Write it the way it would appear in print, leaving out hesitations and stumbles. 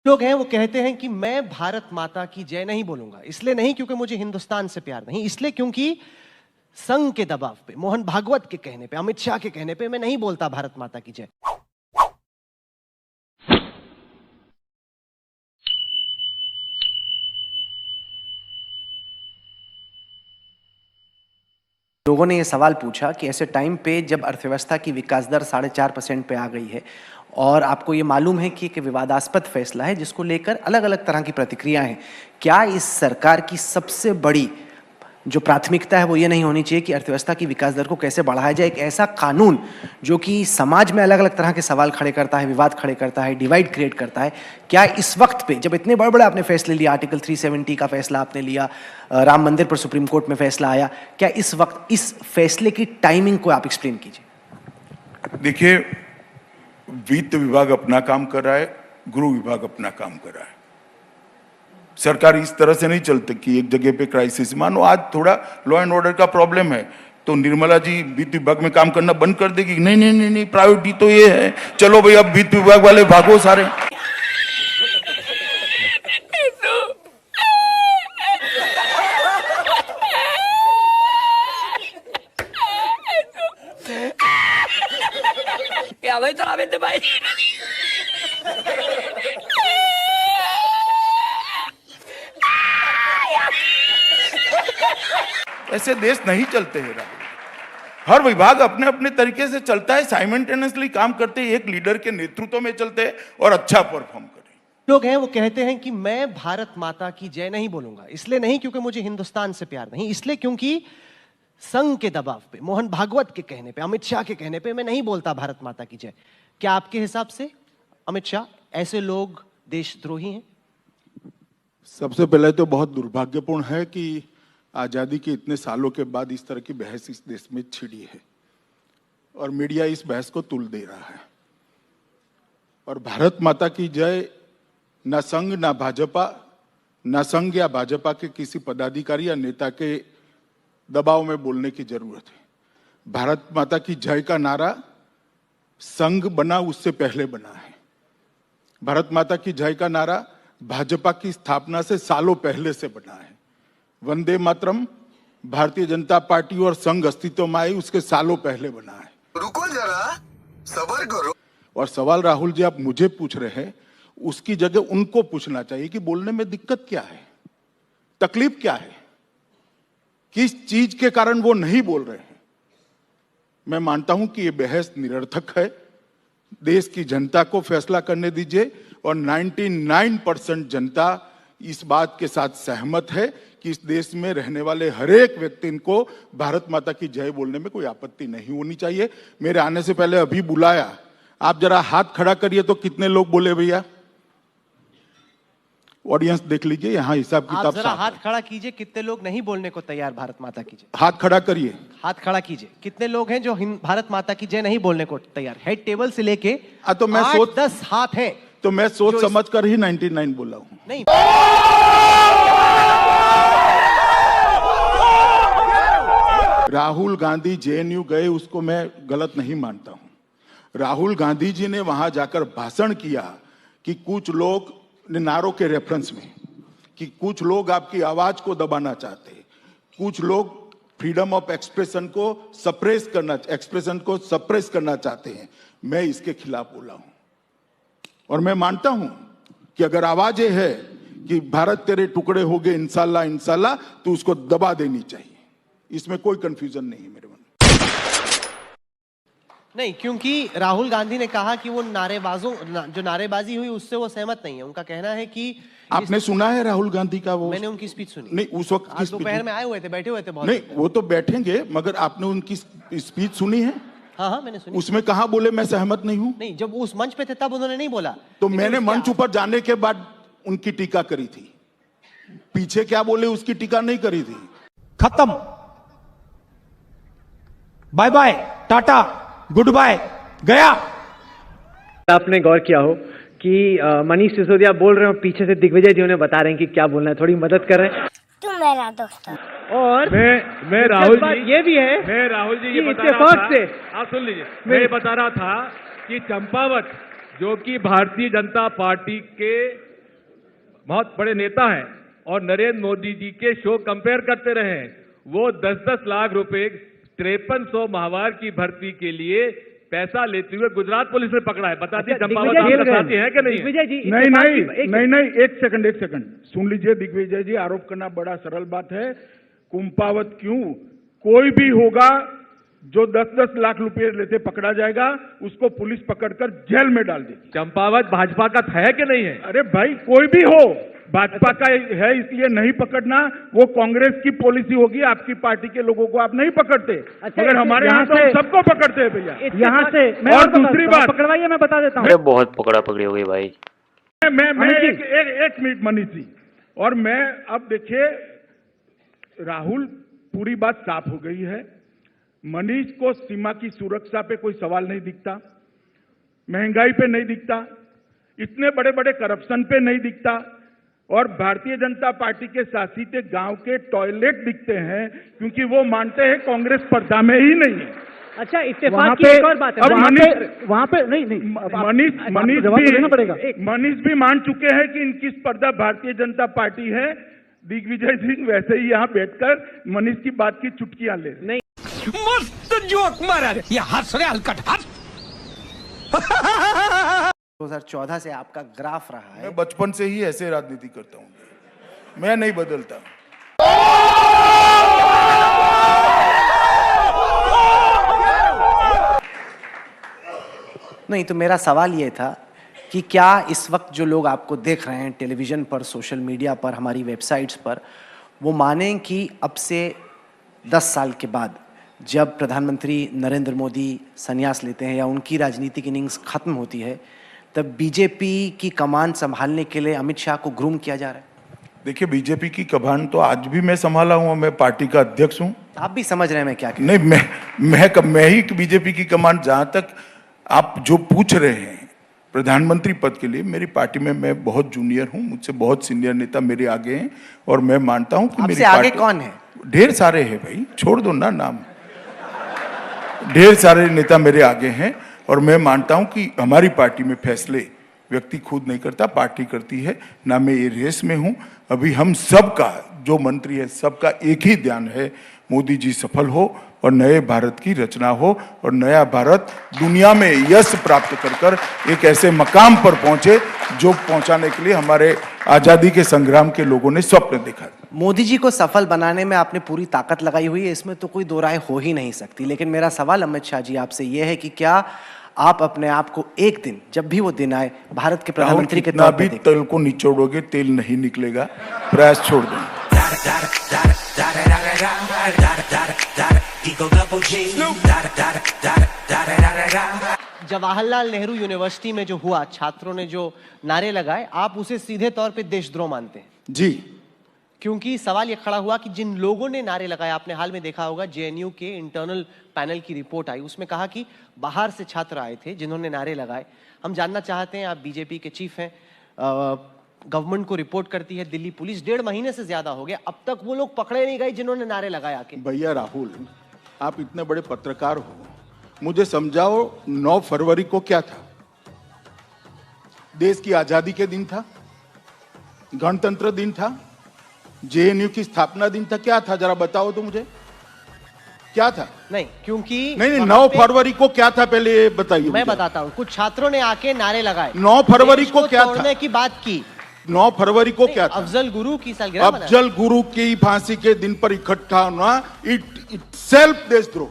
लोग हैं वो कहते हैं कि मैं भारत माता की जय नहीं बोलूंगा। इसलिए नहीं क्योंकि मुझे हिंदुस्तान से प्यार नहीं, इसलिए क्योंकि संघ के दबाव पे, मोहन भागवत के कहने पे, अमित शाह के कहने पे मैं नहीं बोलता भारत माता की जय। लोगों ने ये सवाल पूछा कि ऐसे टाइम पे जब अर्थव्यवस्था की विकास दर 4.5% पे आ गई है और आपको ये मालूम है कि एक विवादास्पद फैसला है जिसको लेकर अलग अलग तरह की प्रतिक्रियाएं हैं, क्या इस सरकार की सबसे बड़ी जो प्राथमिकता है वो ये नहीं होनी चाहिए कि अर्थव्यवस्था की विकास दर को कैसे बढ़ाया जाए? एक ऐसा कानून जो कि समाज में अलग अलग तरह के सवाल खड़े करता है, विवाद खड़े करता है, डिवाइड क्रिएट करता है, क्या इस वक्त पे जब इतने बड़े बड़े आपने फैसले लिया, आर्टिकल 370 का फैसला आपने लिया, राम मंदिर पर सुप्रीम कोर्ट में फैसला आया, क्या इस वक्त इस फैसले की टाइमिंग को आप एक्सप्लेन कीजिए। देखिए, वित्त विभाग अपना काम कर रहा है, गृह विभाग अपना काम कर रहा है। सरकार इस तरह से नहीं चलती कि एक जगह पे क्राइसिस, मानो आज थोड़ा लॉ एंड ऑर्डर का प्रॉब्लम है तो निर्मला जी वित्त विभाग में काम करना बंद कर देगी। नहीं नहीं नहीं नहीं, प्रायोरिटी तो ये है, चलो भाई अब वित्त विभाग वाले भागो सारे। क्या भाई तो आवे भाई ऐसे देश नहीं चलते हैं राहुल। हर विभाग अपने अपने तरीके से चलता है, साइमल्टेनियसली काम करते हैं, एक लीडर के नेतृत्व में चलते हैं और अच्छा परफॉर्म करते हैं। लोग हैं वो कहते हैं कि मैं भारत माता की जय नहीं बोलूंगा। इसलिए नहीं क्योंकि मुझे हिंदुस्तान से प्यार नहीं, इसलिए क्योंकि संघ के दबाव पे, मोहन भागवत के कहने पे, अमित शाह के कहने पे मैं नहीं बोलता भारत माता की जय। क्या आपके हिसाब से अमित शाह ऐसे लोग देशद्रोही हैं? सबसे पहले तो बहुत दुर्भाग्यपूर्ण है कि आज़ादी के इतने सालों के बाद इस तरह की बहस इस देश में छिड़ी है और मीडिया इस बहस को तुल दे रहा है। और भारत माता की जय ना संघ, ना भाजपा, ना संघ या भाजपा के किसी पदाधिकारी या नेता के दबाव में बोलने की जरूरत है। भारत माता की जय का नारा संघ बना उससे पहले बना है। भारत माता की जय का नारा भाजपा की स्थापना से सालों पहले से बना है। वंदे मातरम भारतीय जनता पार्टी और संघ अस्तित्व में आई उसके सालों पहले बना है। रुको जरा, सब्र करो। और सवाल राहुल जी आप मुझे पूछ रहे हैं, उसकी जगह उनको पूछना चाहिए कि बोलने में दिक्कत क्या है, तकलीफ क्या है, किस चीज के कारण वो नहीं बोल रहे हैं। मैं मानता हूं कि ये बहस निरर्थक है। देश की जनता को फैसला करने दीजिए और 99% जनता इस बात के साथ सहमत है कि इस देश में रहने वाले हर एक व्यक्ति को भारत माता की जय बोलने में कोई आपत्ति नहीं होनी चाहिए। मेरे आने से पहले अभी बुलाया, आप जरा हाथ खड़ा करिए तो कितने लोग बोले भैया? ऑडियंस देख लीजिए, यहाँ हिसाब किताब। आप जरा हाथ खड़ा कीजिए, कितने लोग नहीं बोलने को तैयार भारत माता की जय? हाथ खड़ा करिए, हाथ खड़ा कीजिए, कितने लोग हैं जो भारत माता की जय नहीं बोलने को तैयार? हेड टेबल से लेके तो मैं 10 हाथ हैं। तो मैं सोच समझ कर ही 99 बोला हूं। नहीं, राहुल गांधी जेएनयू गए उसको मैं गलत नहीं मानता हूं। राहुल गांधी जी ने वहां जाकर भाषण किया कि कुछ लोग नारों के रेफरेंस में कि कुछ लोग आपकी आवाज को दबाना चाहते हैं, कुछ लोग फ्रीडम ऑफ एक्सप्रेशन को सप्रेस करना चाहते हैं। मैं इसके खिलाफ बोला हूं और मैं मानता हूं कि अगर आवाज ये है कि भारत तेरे टुकड़े हो गए इंशाल्लाह इंशाल्लाह, तो उसको दबा देनी चाहिए। इसमें कोई कंफ्यूजन नहीं है मेरे मन में। नहीं, क्योंकि राहुल गांधी ने कहा कि वो जो नारेबाजी हुई उससे वो सहमत नहीं है। उनका कहना है कि आपने सुना है राहुल गांधी का वो? मैंने उनकी स्पीच सुनी। नहीं, उस वक्त आज दोपहर में आए हुए थे, बैठे हुए थे बहुत। नहीं, वो तो बैठेंगे, मगर आपने उनकी स्पीच सुनी है? हाँ हाँ, मैंने सुनी। उसमें कहा बोले मैं सहमत नहीं हूं? नहीं, जब उस मंच पे थे तब उन्होंने नहीं बोला। तो मैंने मंच ऊपर जाने के बाद उनकी टीका करी थी, पीछे क्या बोले उसकी टीका नहीं करी थी। खत्म, bye bye, tata, goodbye, गया। आपने गौर किया हो कि मनीष सिसोदिया बोल रहे हो, पीछे से दिग्विजय जी उन्हें बता रहे हैं कि क्या बोलना है, थोड़ी मदद कर रहे हैं। तू मेरा दोस्त है। और मैं राहुल जी, ये भी है, मैं राहुल जी ये बता रहा था, आप सुन लीजिए, मैं ये बता रहा था कि चंपावत जो कि भारतीय जनता पार्टी के बहुत बड़े नेता हैं और नरेंद्र मोदी जी के शो कंपेयर करते रहे हैं। वो 10-10 लाख रुपए 5300 माहवार की भर्ती के लिए पैसा लेते हुए गुजरात पुलिस ने पकड़ा है। बता दी चंपावत आपका साथी है कि नहीं? दिग्विजय जी नहीं, एक सेकंड सुन लीजिए दिग्विजय जी, आरोप करना बड़ा सरल बात है। कुंपावत क्यों, कोई भी होगा जो 10-10 लाख रुपए लेते पकड़ा जाएगा, उसको पुलिस पकड़कर जेल में डाल देगी। चंपावत भाजपा का है कि नहीं है? अरे भाई कोई भी हो, भाजपा का है इसलिए नहीं पकड़ना, वो कांग्रेस की पॉलिसी होगी, आपकी पार्टी के लोगों को आप नहीं पकड़ते। अच्छा, मगर हमारे यहाँ तो हम सबको पकड़ते हैं भैया। यहाँ से और दूसरी बात पकड़वाइए, मैं बता देता हूँ। अरे बहुत पकड़ा पकड़ी हो गई भाई। मैं एक मिनट मनीष जी, और मैं अब देखिए राहुल, पूरी बात साफ हो गई है। मनीष को सीमा की सुरक्षा पे कोई सवाल नहीं दिखता, महंगाई पे नहीं दिखता, इतने बड़े बड़े करप्शन पे नहीं दिखता, और भारतीय जनता पार्टी के शासित गांव के टॉयलेट दिखते हैं, क्योंकि वो मानते हैं कांग्रेस स्पर्धा में ही नहीं है। अच्छा, इत्तेफाक की एक और बात है, वहां पे नहीं मनीष भी मान चुके हैं कि इनकी स्पर्धा भारतीय जनता पार्टी है। दिग्विजय सिंह वैसे ही यहाँ बैठकर मनीष की बात की चुटकियां ले। नहीं, मस्त जोक मारा रे, ये हंस रहे हलकट हंस। 2014 से आपका ग्राफ रहा है। मैं बचपन से ही ऐसे राजनीति करता हूँ, मैं नहीं बदलता। नहीं, तो मेरा सवाल ये था कि क्या इस वक्त जो लोग आपको देख रहे हैं टेलीविजन पर, सोशल मीडिया पर, हमारी वेबसाइट्स पर, वो मानें कि अब से 10 साल के बाद जब प्रधानमंत्री नरेंद्र मोदी संन्यास लेते हैं या उनकी राजनीतिक इनिंग्स खत्म होती है, तब बीजेपी की कमान संभालने के लिए अमित शाह को ग्रूम किया जा रहा है? देखिए, बीजेपी की कमान तो आज भी मैं संभाला हूँ, मैं पार्टी का अध्यक्ष हूँ। आप भी समझ रहे हैं मैं क्या कह नहीं, मैं ही बीजेपी की कमान। जहां तक आप जो पूछ रहे हैं प्रधानमंत्री पद के लिए, मेरी पार्टी में मैं बहुत जूनियर हूं, मुझसे बहुत सीनियर नेता मेरे आगे हैं, और मैं मानता हूं कि मेरी आगे कौन है? ढेर सारे हैं भाई, छोड़ दो ना नाम। ढेर सारे नेता मेरे आगे हैं, और मैं मानता हूं कि हमारी पार्टी में फैसले व्यक्ति खुद नहीं करता, पार्टी करती है ना। मैं ये रेस में हूं। अभी हम सबका जो मंत्री है, सबका एक ही ध्यान है, मोदी जी सफल हो और नए भारत की रचना हो, और नया भारत दुनिया में यश प्राप्त कर एक ऐसे मकाम पर पहुंचे जो पहुंचाने के लिए हमारे आजादी के संग्राम के लोगों ने स्वप्न देखा। मोदी जी को सफल बनाने में आपने पूरी ताकत लगाई हुई है, इसमें तो कोई दो राय हो ही नहीं सकती। लेकिन मेरा सवाल अमित शाह जी आपसे यह है कि क्या आप अपने आप को एक दिन, जब भी वो दिन आए, भारत के प्रधानमंत्री के तौर पे तल को निचोड़ोगे तेल नहीं निकलेगा, प्रयास छोड़ दो। जवाहरलाल नेहरू यूनिवर्सिटी में जो हुआ, छात्रों ने जो नारे लगाए, आप उसे सीधे तौर पे देशद्रोह मानते हैं? जी, क्योंकि सवाल ये खड़ा हुआ कि जिन लोगों ने नारे लगाए, आपने हाल में देखा होगा जेएनयू के इंटरनल पैनल की रिपोर्ट आई, उसमें कहा कि बाहर से छात्र आए थे जिन्होंने नारे लगाए। हम जानना चाहते हैं, आप बीजेपी के चीफ हैं, गवर्नमेंट को रिपोर्ट करती है दिल्ली पुलिस, 1.5 महीने से ज्यादा हो गया, अब तक वो लोग पकड़े नहीं गए जिन्होंने नारे लगाए आके। भैया राहुल, आप इतने बड़े पत्रकार हो, मुझे समझाओ 9 फरवरी को क्या था? देश की आजादी के दिन था, गणतंत्र दिन था, जेएनयू की स्थापना दिन था, क्या था जरा बताओ तो मुझे, क्या था? नहीं, क्योंकि नहीं, 9 फरवरी को क्या था पहले ये बताइए। मैं बताता हूं, कुछ छात्रों ने आके नारे लगाए। 9 फरवरी को क्या था? तोड़ने की बात की। 9 फरवरी को क्या था? अफजल गुरु की सालगिरह। अफजल गुरु की फांसी के दिन पर इकट्ठा होना इट सेल्फ देशद्रोह।